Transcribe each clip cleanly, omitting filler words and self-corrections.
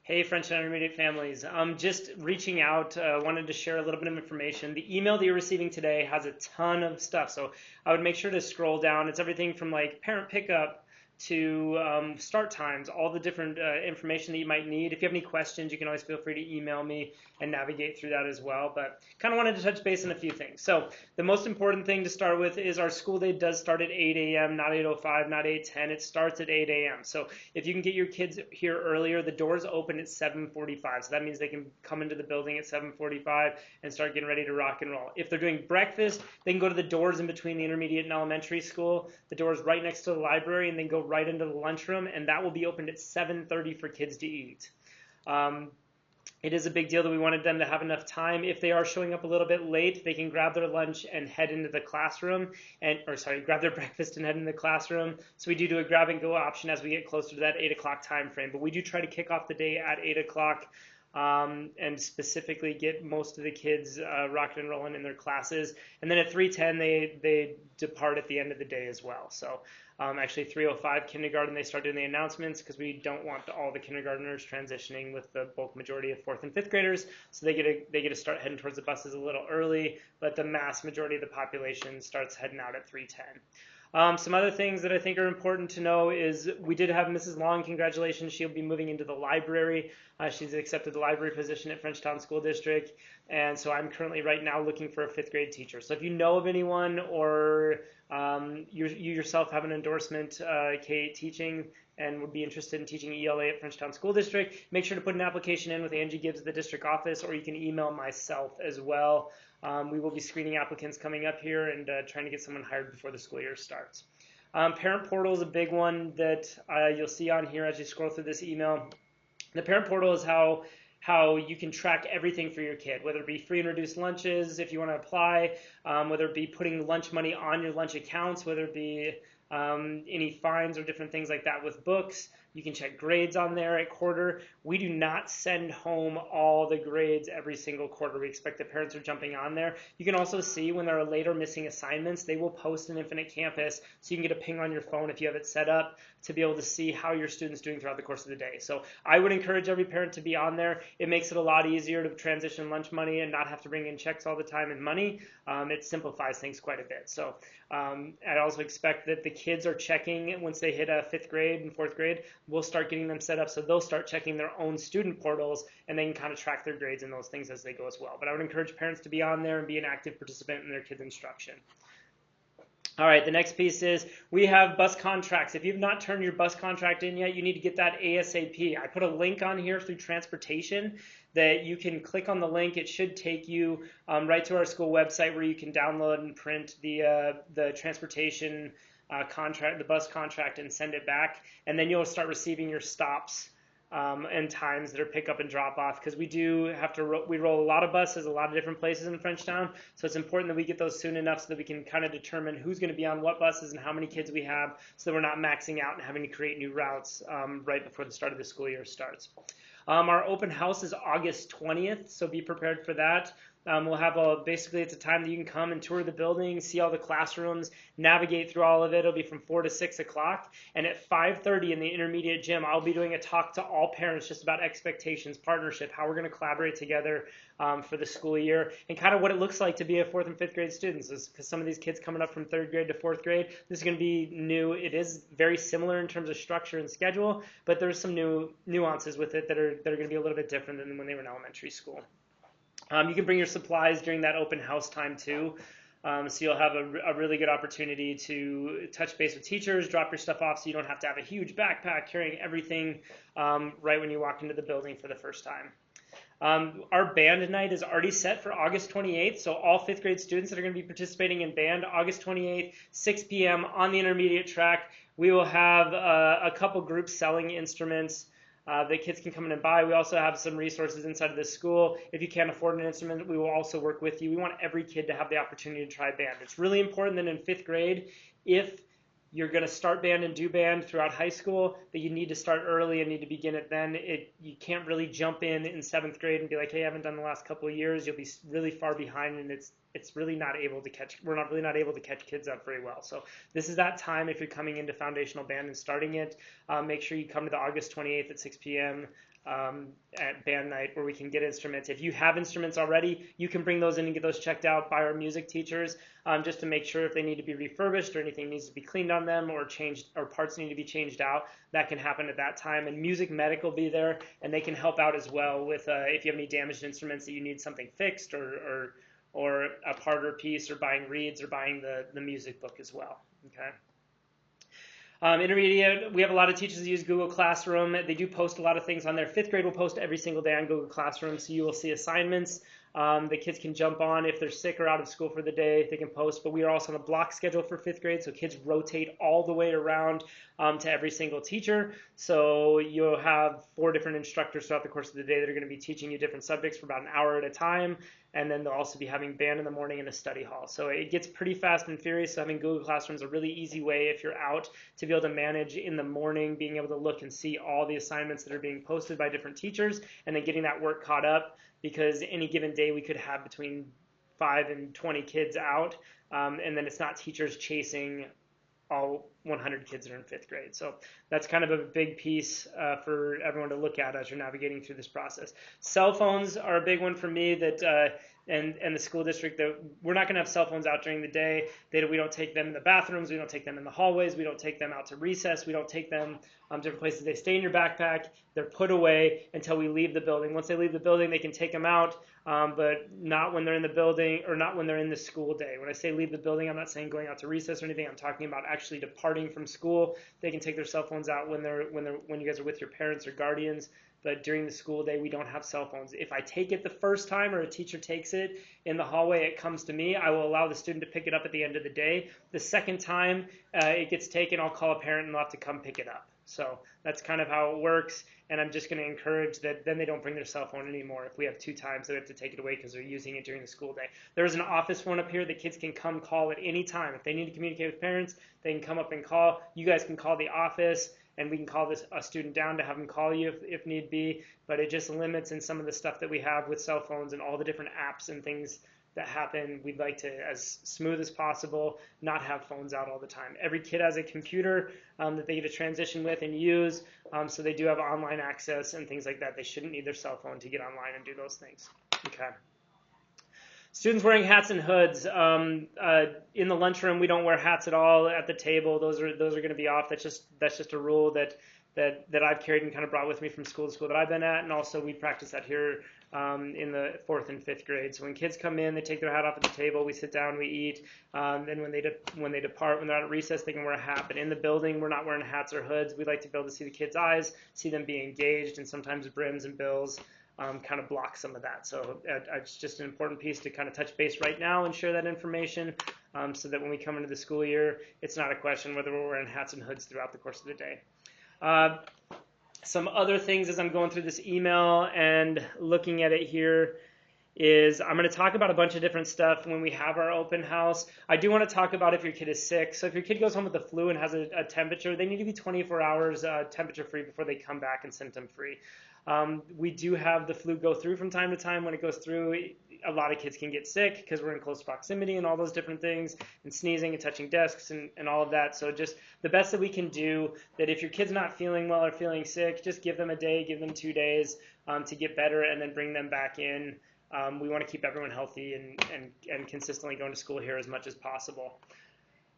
Hey, French and Intermediate families. Just reaching out, wanted to share a little bit of information. The email that you're receiving today has a ton of stuff, so I would make sure to scroll down. It's everything from like parent pickup to start times, all the different information that you might need. If you have any questions, you can always feel free to email me and navigate through that as well. But kind of wanted to touch base on a few things. So the most important thing to start with is our school day does start at 8 a.m., not 8:05, not 8:10. It starts at 8 a.m. So if you can get your kids here earlier, the doors open at 7:45. So that means they can come into the building at 7:45 and start getting ready to rock and roll. If they're doing breakfast, they can go to the doors in between the intermediate and elementary school. The doors right next to the library, and then go right into the lunchroom, and that will be opened at 7:30 for kids to eat. It is a big deal that we wanted them to have enough time. If they are showing up a little bit late, they can grab their lunch and head into the classroom, grab their breakfast and head into the classroom. So we do a grab and go option as we get closer to that 8 o'clock time frame. But we do try to kick off the day at 8 o'clock and specifically get most of the kids rocking and rolling in their classes. And then at 3:10, they depart at the end of the day as well. So actually 3:05 kindergarten, they start doing the announcements because we don't want all the kindergartners transitioning with the bulk majority of 4th and 5th graders. So they get to start heading towards the buses a little early, but the mass majority of the population starts heading out at 3:10. Some other things that I think are important to know is we did have Mrs. Long, congratulations, she'll be moving into the library. She's accepted the library position at Frenchtown School District, and so I'm currently right now looking for a 5th grade teacher. So if you know of anyone or you yourself have an endorsement K-8 teaching and would be interested in teaching ELA at Frenchtown School District, make sure to put an application in with Angie Gibbs at the district office, or you can email myself as well. We will be screening applicants coming up here and trying to get someone hired before the school year starts. Parent portal is a big one that you'll see on here as you scroll through this email. The parent portal is how you can track everything for your kid, whether it be free and reduced lunches if you want to apply, whether it be putting lunch money on your lunch accounts, whether it be any fines or different things like that with books. You can check grades on there at quarter. We do not send home all the grades every single quarter. We expect that parents are jumping on there. You can also see when there are late or missing assignments, they will post in Infinite Campus, so you can get a ping on your phone if you have it set up to be able to see how your student's doing throughout the course of the day. So I would encourage every parent to be on there. It makes it a lot easier to transition lunch money and not have to bring in checks all the time and money. It simplifies things quite a bit. So I also expect that the kids are checking once they hit 5th grade and 4th grade. We'll start getting them set up so they'll start checking their own student portals, and they can kind of track their grades and those things as they go as well. But I would encourage parents to be on there and be an active participant in their kids' instruction. All right, the next piece is we have bus contracts. If you've not turned your bus contract in yet, you need to get that ASAP. I put a link on here through transportation that you can click on the link. It should take you right to our school website where you can download and print the transportation contract, the bus contract, and send it back. And then you'll start receiving your stops and times that are pick up and drop off, because we do have to we roll a lot of buses a lot of different places in Frenchtown, so it's important that we get those soon enough so that we can kind of determine who's going to be on what buses and how many kids we have, so that we're not maxing out and having to create new routes right before the start of the school year starts. Our open house is August 20th, so be prepared for that. We'll have basically it's a time that you can come and tour the building, see all the classrooms, navigate through all of it. It'll be from 4 to 6 o'clock. And at 5:30 in the intermediate gym, I'll be doing a talk to all parents just about expectations, partnership, how we're going to collaborate together for the school year, and kind of what it looks like to be a 4th and 5th grade students. Because some of these kids coming up from 3rd grade to 4th grade, this is going to be new. It is very similar in terms of structure and schedule, but there's some new nuances with it that are going to be a little bit different than when they were in elementary school. You can bring your supplies during that open house time too. So you'll have a really good opportunity to touch base with teachers, drop your stuff off so you don't have to have a huge backpack carrying everything right when you walk into the building for the first time. Our band night is already set for August 28th, so all 5th grade students that are going to be participating in band, August 28th, 6 p.m. on the intermediate track. We will have a couple groups selling instruments that kids can come in and buy. We also have some resources inside of the school. If you can't afford an instrument, we will also work with you. We want every kid to have the opportunity to try band. It's really important that in 5th grade, if you're going to start band and do band throughout high school, that you need to start early and need to begin it then. You can't really jump in 7th grade and be like, hey, I haven't done the last couple of years. You'll be really far behind, and it's really not able to catch, we're not really not able to catch kids up very well. So this is that time if you're coming into foundational band and starting it. Make sure you come to the August 28th at 6 p.m. At band night where we can get instruments. If you have instruments already, you can bring those in and get those checked out by our music teachers, just to make sure if they need to be refurbished or anything needs to be cleaned on them or changed or parts need to be changed out. That can happen at that time. And Music Medic will be there, and they can help out as well with if you have any damaged instruments that you need something fixed or a part or piece, or buying reeds, or buying the music book as well. Okay. Intermediate, we have a lot of teachers that use Google Classroom. They do post a lot of things on there. Fifth grade will post every single day on Google Classroom, so you will see assignments. The kids can jump on if they're sick or out of school for the day. They can post, but we are also on a block schedule for fifth grade, so kids rotate all the way around to every single teacher. So you'll have 4 different instructors throughout the course of the day that are going to be teaching you different subjects for about an hour at a time. And then they'll also be having band in the morning in a study hall. So it gets pretty fast and furious. So having Google Classroom is a really easy way if you're out to be able to manage in the morning, being able to look and see all the assignments that are being posted by different teachers, and then getting that work caught up, because any given day we could have between 5 and 20 kids out, and then it's not teachers chasing all 100 kids that are in 5th grade. So that's kind of a big piece for everyone to look at as you're navigating through this process. Cell phones are a big one for me that and the school district, that we're not going to have cell phones out during the day. We don't take them in the bathrooms. We don't take them in the hallways. We don't take them out to recess. We don't take them different places. They stay in your backpack. They're put away until we leave the building. Once they leave the building, they can take them out, but not when they're in the building, or not when they're in the school day. When I say leave the building, I'm not saying going out to recess or anything. I'm talking about actually departing from school. They can take their cell phones out when you guys are with your parents or guardians. But during the school day, we don't have cell phones. If I take it the first time, or a teacher takes it in the hallway, it comes to me. I will allow the student to pick it up at the end of the day. The second time it gets taken, I'll call a parent and they'll have to come pick it up. So that's kind of how it works. And I'm just going to encourage that then they don't bring their cell phone anymore. If we have 2 times that we have to take it away because they're using it during the school day. There's an office phone up here that kids can come call at any time. If they need to communicate with parents, they can come up and call. You guys can call the office, and we can call a student down to have them call you if need be. But it just limits in some of the stuff that we have with cell phones and all the different apps and things that happen. We'd like to, as smooth as possible, not have phones out all the time. Every kid has a computer that they get to transition with and use, so they do have online access and things like that. They shouldn't need their cell phone to get online and do those things. Okay. Students wearing hats and hoods. In the lunchroom, we don't wear hats at all. At the table, those are going to be off. That's just a rule that I've carried and kind of brought with me from school to school that I've been at, and also we practice that here in the 4th and 5th grade. So when kids come in, they take their hat off at the table. We sit down, we eat. Then when they depart, when they're at recess, they can wear a hat. But in the building, we're not wearing hats or hoods. We like to be able to see the kids' eyes, see them be engaged, and sometimes brims and bills kind of block some of that. So it's just an important piece to kind of touch base right now and share that information, so that when we come into the school year, it's not a question whether we're wearing hats and hoods throughout the course of the day. Some other things as I'm going through this email and looking at it here is I'm going to talk about a bunch of different stuff when we have our open house. I do want to talk about if your kid is sick. So if your kid goes home with the flu and has a temperature, they need to be 24 hours temperature free before they come back and symptom free. We do have the flu go through from time to time. When it goes through, a lot of kids can get sick because we're in close proximity and all those different things, and sneezing and touching desks and all of that. So just the best that we can do, that if your kid's not feeling well or feeling sick, just give them a day, give them 2 days to get better, and then bring them back in. We want to keep everyone healthy and consistently going to school here as much as possible.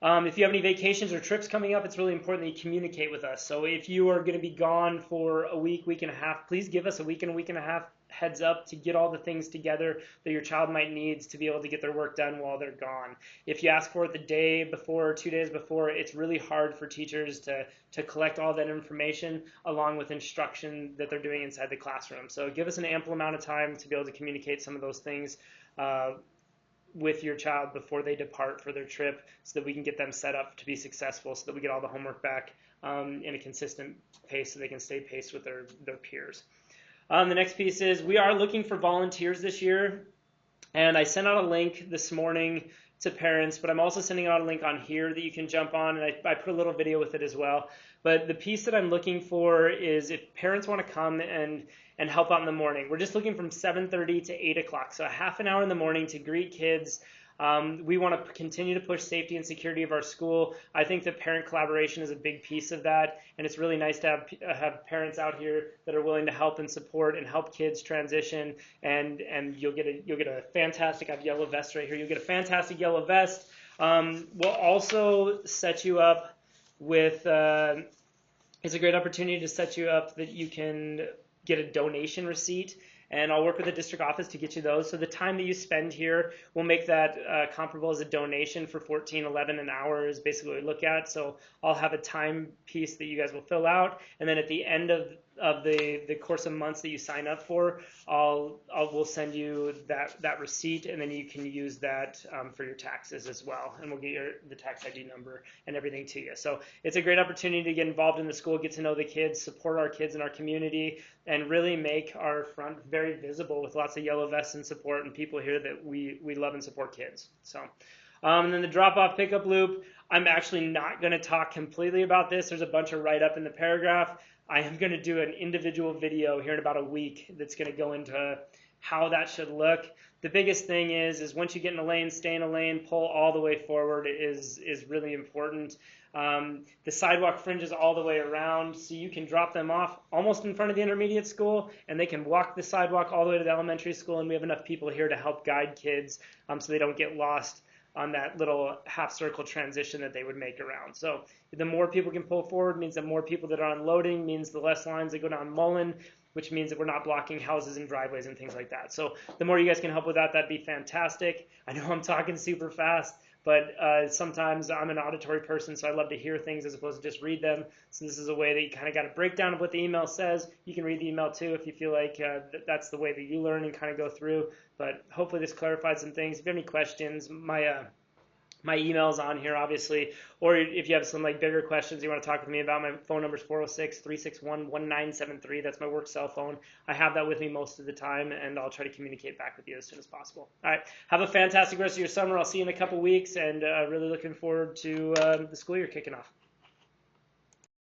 If you have any vacations or trips coming up, it's really important that you communicate with us. So if you are going to be gone for a week, week and a half, please give us a week and a half heads up to get all the things together that your child might need to be able to get their work done while they're gone. If you ask for it the day before or 2 days before, it's really hard for teachers to collect all that information along with instruction that they're doing inside the classroom. So give us an ample amount of time to be able to communicate some of those things with your child before they depart for their trip, so that we can get them set up to be successful, so that we get all the homework back in a consistent pace so they can stay paced with their peers. The next piece is we are looking for volunteers this year, and I sent out a link this morning to parents, but I'm also sending out a link on here that you can jump on, and I put a little video with it as well. But the piece that I'm looking for is if parents want to come and help out in the morning. We're just looking from 7:30 to 8 o'clock, so a half an hour in the morning to greet kids, We want to continue to push safety and security of our school. I think that parent collaboration is a big piece of that, and it's really nice to have parents out here that are willing to help and support and help kids transition. And you'll get a fantastic. I have yellow vest right here. You'll get a fantastic yellow vest. We'll also set you up with. It's a great opportunity to set you up that you can get a donation receipt, and I'll work with the district office to get you those. So the time that you spend here, we'll make that comparable as a donation for $14.11 an hour is basically what we look at. So I'll have a time piece that you guys will fill out, and then at the end of the course of months that you sign up for, we'll send you that receipt, and then you can use that for your taxes as well, and we'll get the tax ID number and everything to you. So it's a great opportunity to get involved in the school, get to know the kids, support our kids in our community, and really make our front very visible with lots of yellow vests and support and people here that we love and support kids. So. And then the drop-off pickup loop, I'm actually not going to talk completely about this. There's a bunch of write-up in the paragraph. I am going to do an individual video here in about a week that's going to go into how that should look. The biggest thing is once you get in a lane, stay in a lane, pull all the way forward is really important. The sidewalk fringes all the way around, so you can drop them off almost in front of the intermediate school, and they can walk the sidewalk all the way to the elementary school, and we have enough people here to help guide kids so they don't get lost on that little half circle transition that they would make around. So the more people can pull forward means the more people that are unloading, means the less lines that go down Mullen, which means that we're not blocking houses and driveways and things like that. So the more you guys can help with that, that'd be fantastic. I know I'm talking super fast, but sometimes I'm an auditory person, so I love to hear things as opposed to just read them. So this is a way that you kind of got a breakdown of what the email says. You can read the email too if you feel like that's the way that you learn and kind of go through. But hopefully this clarified some things. If you have any questions, my email's on here, obviously, or if you have some bigger questions you want to talk with me about, my phone number is 406-361-1973. That's my work cell phone. I have that with me most of the time, and I'll try to communicate back with you as soon as possible. All right, have a fantastic rest of your summer. I'll see you in a couple weeks, and really looking forward to the school year kicking off.